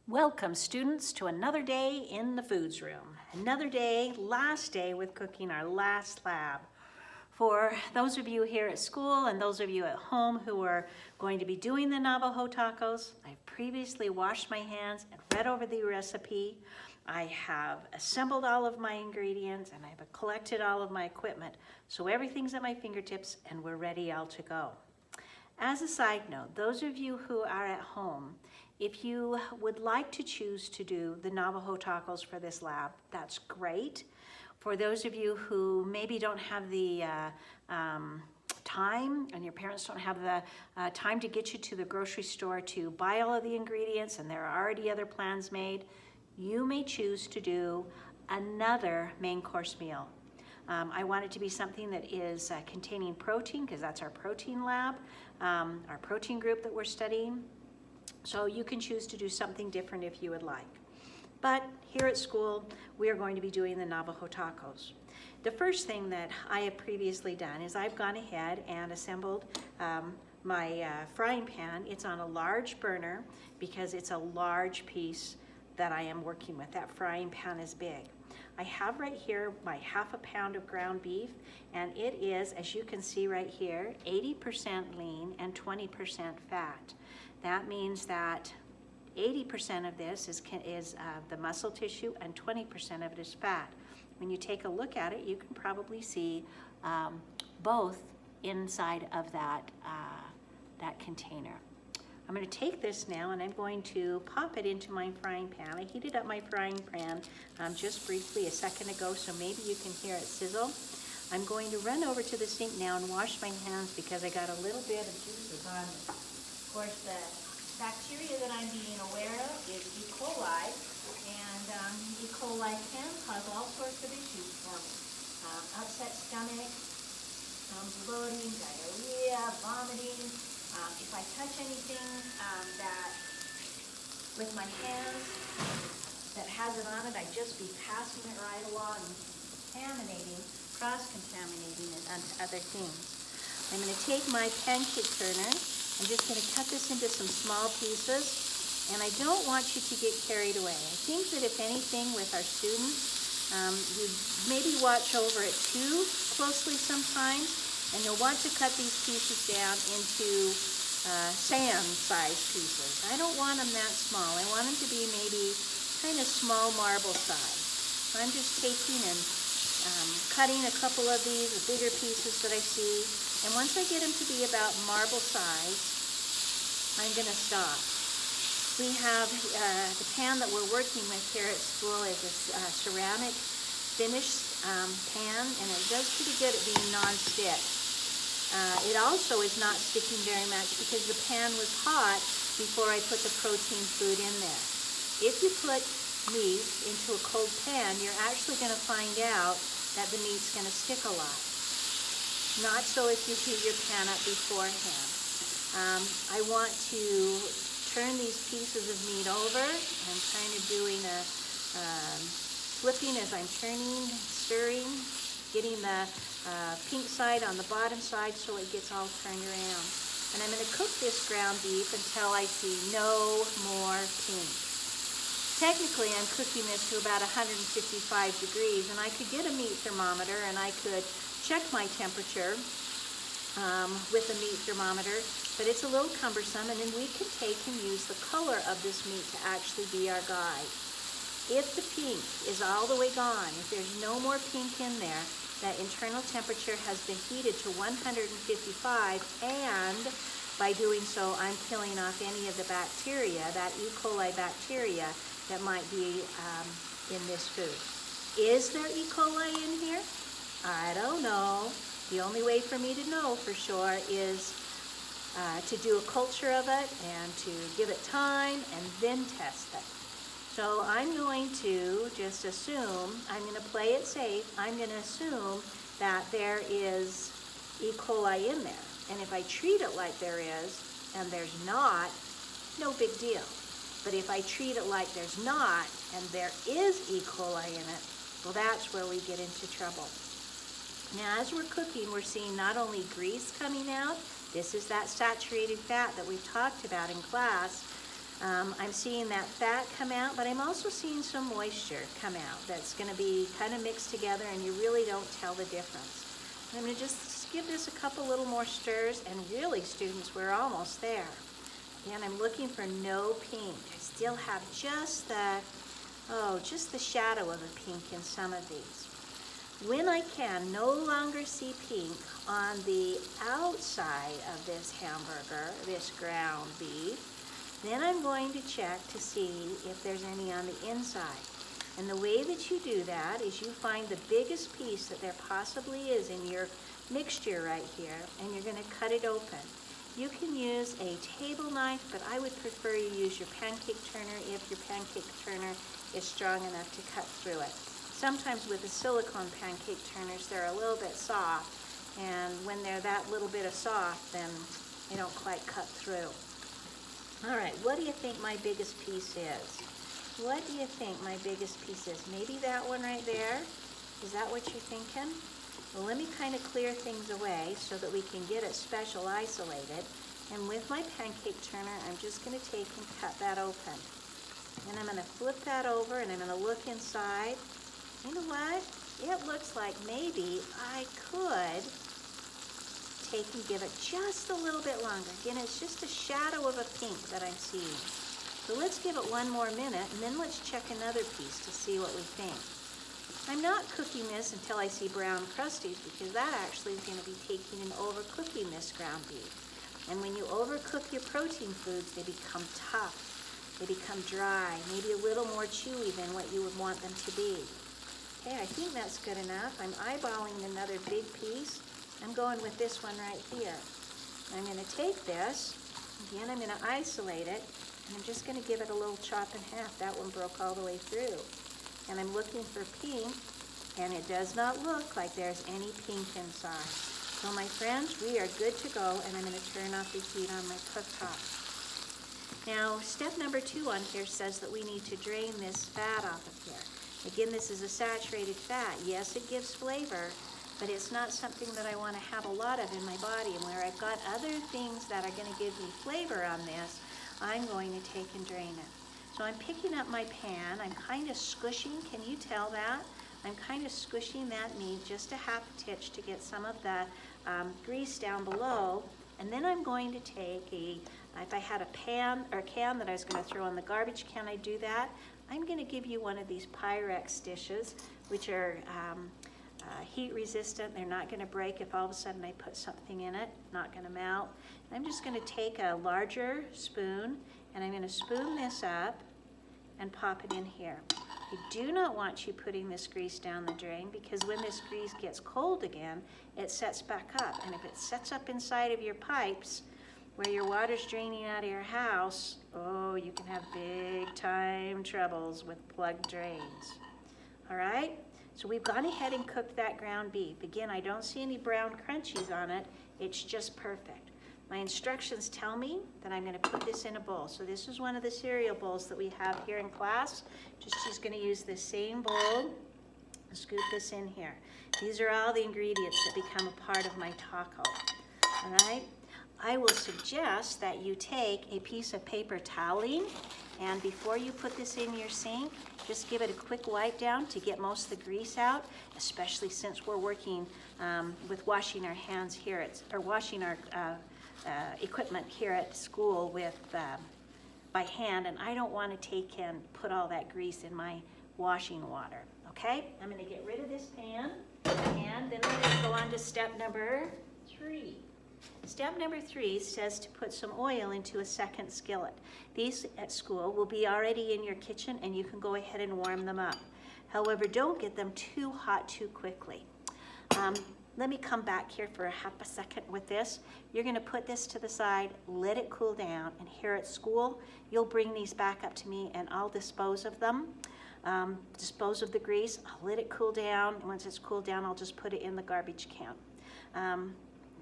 Welcome students to another day in the foods room. Another day, last day with cooking our last lab. For those of you here at school and those of you at home who are going to be doing the Navajo tacos, I've previously washed my hands and read over the recipe. I have assembled all of my ingredients and I've collected all of my equipment. So everything's at my fingertips and we're ready all to go. As a side note, those of you who are at home, if you would like to choose to do the Navajo tacos for this lab, that's great. For those of you who maybe don't have the time and your parents don't have the time to get you to the grocery store to buy all of the ingredients and there are already other plans made, you may choose to do another main course meal. I want it to be something that is containing protein because that's our protein lab, our protein group that we're studying. So you can choose to do something different if you would like. But here at school, we are going to be doing the Navajo tacos. The first thing that I have previously done is I've gone ahead and assembled my frying pan. It's on a large burner because it's a large piece that I am working with. That frying pan is big. I have right here my ½ pound of ground beef, and it is, as you can see right here, 80% lean and 20% fat. That means that 80% of this is the muscle tissue and 20% of it is fat. When you take a look at it, you can probably see both inside of that container. I'm going to take this now and I'm going to pop it into my frying pan. I heated up my frying pan just briefly a second ago, so maybe you can hear it sizzle. I'm going to run over to the sink now and wash my hands because I got a little bit of juices on me. Of course, the bacteria that I'm being aware of is E. coli, and E. coli can cause all sorts of issues for me. Upset stomach, bloating, diarrhea, vomiting. If I touch anything with my hands that has it on it, I'd just be passing it right along and contaminating, cross-contaminating it onto other things. I'm going to take my pancake turner. I'm just going to cut this into some small pieces, and I don't want you to get carried away. I think that if anything with our students, you maybe watch over it too closely sometimes, and you'll want to cut these pieces down into sand-sized pieces. I don't want them that small. I want them to be maybe kind of small marble size. So I'm just taking and cutting a couple of these, the bigger pieces that I see. And once I get them to be about marble size, I'm going to stop. We have the pan that we're working with here at school is a ceramic finished pan, and it does pretty good at being non-stick. It also is not sticking very much because the pan was hot before I put the protein food in there. If you put meat into a cold pan, you're actually going to find out that the meat's going to stick a lot. Not so if you heat your pan up beforehand. I want to turn these pieces of meat over. I'm kind of doing a flipping as I'm turning, stirring, getting the pink side on the bottom side so it gets all turned around. And I'm going to cook this ground beef until I see no more pink. Technically, I'm cooking this to about 155 degrees, and I could get a meat thermometer and I could check my temperature with a meat thermometer, but it's a little cumbersome, and then we can take and use the color of this meat to actually be our guide. If the pink is all the way gone, if there's no more pink in there, that internal temperature has been heated to 155, and by doing so, I'm killing off any of the bacteria, that E. coli bacteria that might be in this food. Is there E. coli in here? I don't know. The only way for me to know for sure is to do a culture of it and to give it time and then test it. So I'm going to just assume, I'm going to play it safe, I'm going to assume that there is E. coli in there. And if I treat it like there is and there's not, no big deal. But if I treat it like there's not and there is E. coli in it, well, that's where we get into trouble. Now, as we're cooking, we're seeing not only grease coming out, this is that saturated fat that we've talked about in class, I'm seeing that fat come out, but I'm also seeing some moisture come out that's going to be kind of mixed together, and you really don't tell the difference. I'm going to just give this a couple little more stirs, and really, students, we're almost there. Again, I'm looking for no pink. I still have just the shadow of a pink in some of these. When I can no longer see pink on the outside of this hamburger, this ground beef, then I'm going to check to see if there's any on the inside. And the way that you do that is you find the biggest piece that there possibly is in your mixture right here, and you're going to cut it open. You can use a table knife, but I would prefer you use your pancake turner if your pancake turner is strong enough to cut through it. Sometimes with the silicone pancake turners, they're a little bit soft, and when they're that little bit of soft, then they don't quite cut through. All right, what do you think my biggest piece is? What do you think my biggest piece is? Maybe that one right there? Is that what you're thinking? Well, let me kind of clear things away so that we can get it special isolated. And with my pancake turner, I'm just going to take and cut that open. And I'm going to flip that over, and I'm going to look inside. You know what? It looks like maybe I could take and give it just a little bit longer. Again, it's just a shadow of a pink that I'm seeing. So let's give it one more minute, and then let's check another piece to see what we think. I'm not cooking this until I see brown crusties, because that actually is going to be taking and overcooking this ground beef. And when you overcook your protein foods, they become tough. They become dry, maybe a little more chewy than what you would want them to be. Okay, I think that's good enough. I'm eyeballing another big piece. I'm going with this one right here. I'm going to take this, again, I'm going to isolate it, and I'm just going to give it a little chop in half. That one broke all the way through. And I'm looking for pink, and it does not look like there's any pink inside. So my friends, we are good to go, and I'm going to turn off the heat on my cooktop. Now, step number 2 on here says that we need to drain this fat off of here. Again, this is a saturated fat. Yes, it gives flavor, but it's not something that I want to have a lot of in my body. And where I've got other things that are going to give me flavor on this, I'm going to take and drain it. So I'm picking up my pan. I'm kind of squishing. Can you tell that? I'm kind of squishing that meat just a half a titch to get some of that grease down below. And then I'm going to take if I had a pan or a can that I was going to throw in the garbage can, I'd do that. I'm going to give you one of these Pyrex dishes, which are heat resistant. They're not going to break if all of a sudden I put something in it, not going to melt. And I'm just going to take a larger spoon, and I'm going to spoon this up and pop it in here. I do not want you putting this grease down the drain, because when this grease gets cold again, it sets back up. And if it sets up inside of your pipes where your water's draining out of your house, oh, you can have big time troubles with plugged drains. All right? So we've gone ahead and cooked that ground beef. Again, I don't see any brown crunchies on it. It's just perfect. My instructions tell me that I'm going to put this in a bowl. So this is one of the cereal bowls that we have here in class. She's going to use this same bowl. Scoop this in here. These are all the ingredients that become a part of my taco. All right? I will suggest that you take a piece of paper toweling, and before you put this in your sink, just give it a quick wipe down to get most of the grease out, especially since we're working with washing our hands here, or washing our equipment here at school with by hand, and I don't want to take and put all that grease in my washing water. Okay, I'm going to get rid of this pan, and then I'm going to go on to step number 3. Step number 3 says to put some oil into a second skillet. These at school will be already in your kitchen, and you can go ahead and warm them up. However, don't get them too hot too quickly. Let me come back here for a half a second with this. You're going to put this to the side, let it cool down, and here at school, you'll bring these back up to me, and I'll dispose of them. Dispose of the grease. I'll let it cool down. Once it's cooled down, I'll just put it in the garbage can.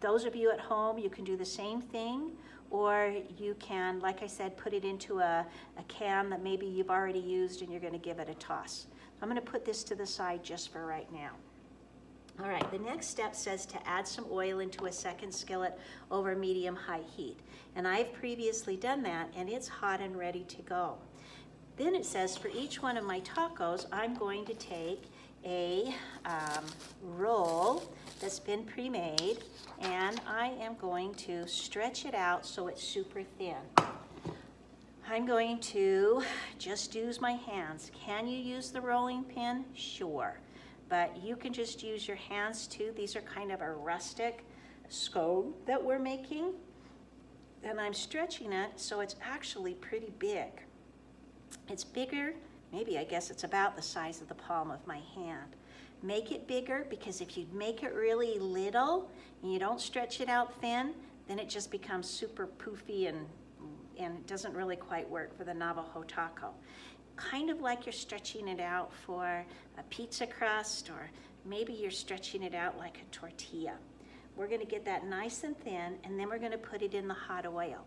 Those of you at home, you can do the same thing, or you can, like I said, put it into a can that maybe you've already used, and you're going to give it a toss. I'm going to put this to the side just for right now. All right, the next step says to add some oil into a second skillet over medium-high heat. And I've previously done that, and it's hot and ready to go. Then it says for each one of my tacos, I'm going to take a roll that's been pre-made, and I am going to stretch it out so it's super thin. I'm going to just use my hands. Can you use the rolling pin? Sure. But you can just use your hands too. These are kind of a rustic scone that we're making. And I'm stretching it so it's actually pretty big. It's bigger, maybe I guess it's about the size of the palm of my hand. Make it bigger, because if you make it really little and you don't stretch it out thin, then it just becomes super poofy and it doesn't really quite work for the Navajo taco. Kind of like you're stretching it out for a pizza crust, or maybe you're stretching it out like a tortilla. We're gonna get that nice and thin, and then we're gonna put it in the hot oil.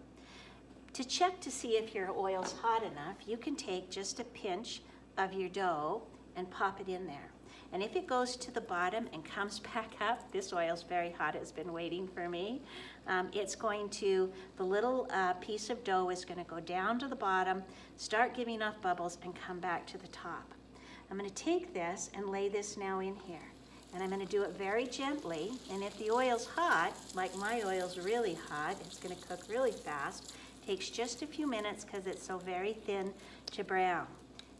To check to see if your oil's hot enough, you can take just a pinch of your dough and pop it in there. And if it goes to the bottom and comes back up, this oil's very hot, it's been waiting for me. It's going to, the little piece of dough is gonna go down to the bottom, start giving off bubbles, and come back to the top. I'm gonna take this and lay this now in here. And I'm gonna do it very gently, and if the oil's hot, like my oil's really hot, it's gonna cook really fast. Takes just a few minutes because it's so very thin to brown.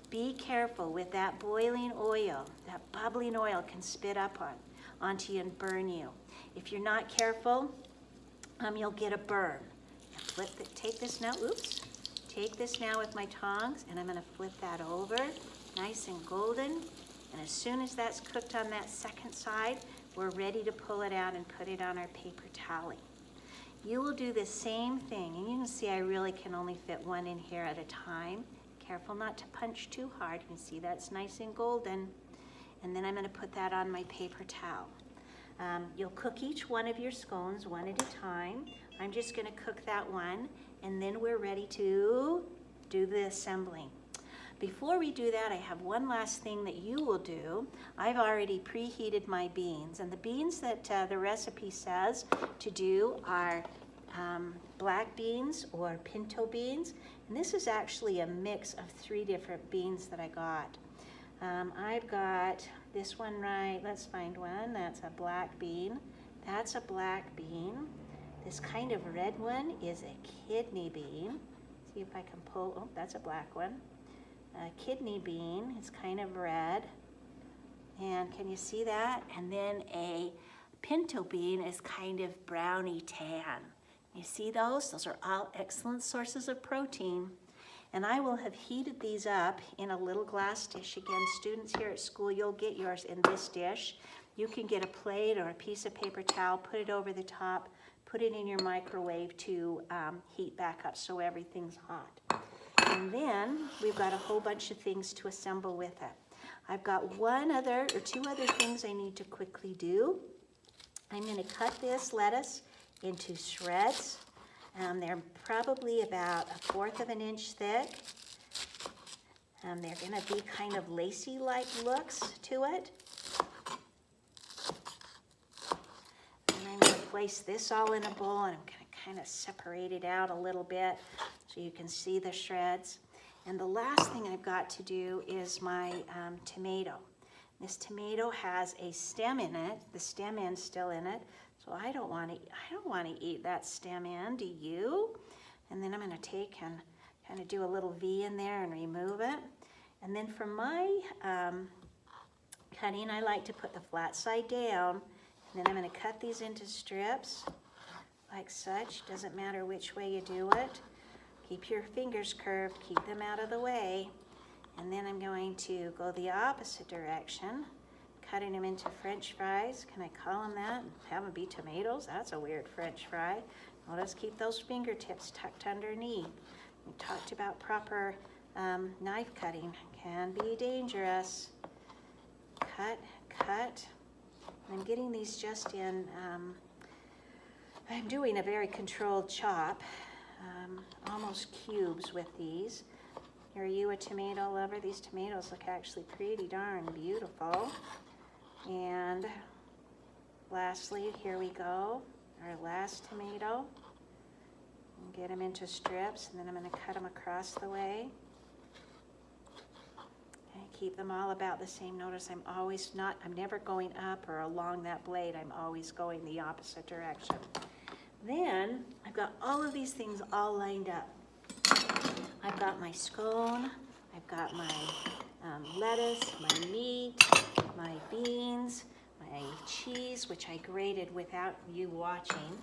Be careful with that boiling oil. That bubbling oil can spit up onto you and burn you. If you're not careful, you'll get a burn. Take this now, Take this now with my tongs, and I'm gonna flip that over, nice and golden. And as soon as that's cooked on that second side, we're ready to pull it out and put it on our paper towel. You will do the same thing, and you can see I really can only fit one in here at a time. Careful not to punch too hard. You can see that's nice and golden. And then I'm gonna put that on my paper towel. You'll cook each one of your scones one at a time. I'm just gonna cook that one, and then we're ready to do the assembling. Before we do that, I have one last thing that you will do. I've already preheated my beans, and the beans that the recipe says to do are black beans or pinto beans. And this is actually a mix of 3 different beans that I got. I've got this one right, let's find one. That's a black bean. That's a black bean. This kind of red one is a kidney bean. See if I can pull, oh, that's a black one. A kidney bean, it's kind of red. And can you see that? And then a pinto bean is kind of browny tan. You see those? Those are all excellent sources of protein. And I will have heated these up in a little glass dish. Again, students here at school, you'll get yours in this dish. You can get a plate or a piece of paper towel, put it over the top, put it in your microwave to heat back up so everything's hot. And then we've got a whole bunch of things to assemble with it. I've got 2 other things I need to quickly do. I'm gonna cut this lettuce into shreds. They're probably about 1/4 of an inch thick. They're gonna be kind of lacy-like looks to it. And I'm gonna place this all in a bowl, and I'm gonna kind of separate it out a little bit so you can see the shreds. And the last thing I've got to do is my tomato. This tomato has a stem in it. The stem end's still in it. So I don't want to eat that stem end, do you? And then I'm going to take and kind of do a little V in there and remove it. And then for my cutting, I like to put the flat side down. And then I'm going to cut these into strips like such. Doesn't matter which way you do it. Keep your fingers curved, keep them out of the way. And then I'm going to go the opposite direction, cutting them into French fries. Can I call them that? Have them be tomatoes? That's a weird French fry. Well, let's keep those fingertips tucked underneath. We talked about proper knife cutting. Can be dangerous. Cut, cut. I'm getting these just in, I'm doing a very controlled chop, almost cubes with these. Are you a tomato lover? These tomatoes look actually pretty darn beautiful. And lastly, here we go, our last tomato. And get them into strips, and then I'm going to cut them across the way. Okay, keep them all about the same. Notice I'm never going up or along that blade. I'm always going the opposite direction. Then I've got all of these things all lined up. I've got my scone, I've got my lettuce, my meat, my beans, my cheese, which I grated without you watching.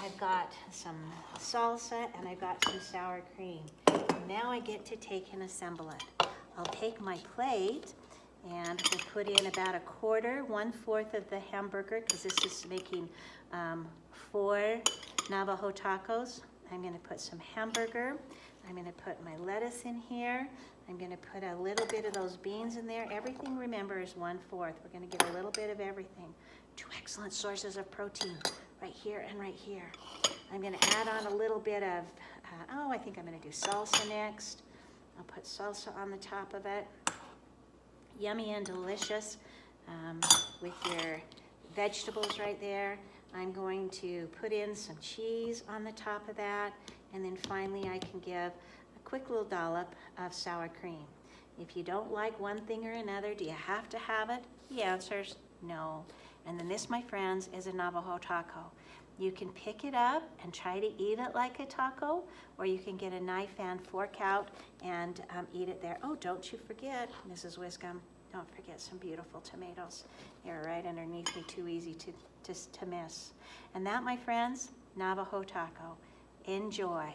I've got some salsa, and I've got some sour cream. Now I get to take and assemble it. I'll take my plate, and we'll put in about 1/4 of the hamburger, because this is making 4 Navajo tacos. I'm going to put some hamburger. I'm going to put my lettuce in here. I'm going to put a little bit of those beans in there. Everything, remember, is 1/4. We're going to get a little bit of everything. 2 excellent sources of protein, right here and right here. I'm going to add on a little bit of, I think I'm going to do salsa next. I'll put salsa on the top of it. Yummy and delicious with your vegetables right there. I'm going to put in some cheese on the top of that, and then finally I can give a quick little dollop of sour cream. If you don't like one thing or another, do you have to have it? The answer's no. And then this, my friends, is a Navajo taco. You can pick it up and try to eat it like a taco, or you can get a knife and fork out and eat it there. Oh, don't you forget, Mrs. Wiscomb, don't forget some beautiful tomatoes. They're right underneath me, too easy to miss. And that, my friends, Navajo taco. Enjoy.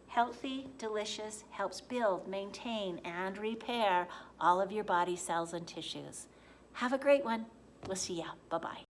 Healthy, delicious, helps build, maintain, and repair all of your body cells and tissues. Have a great one. We'll see ya. Bye-bye.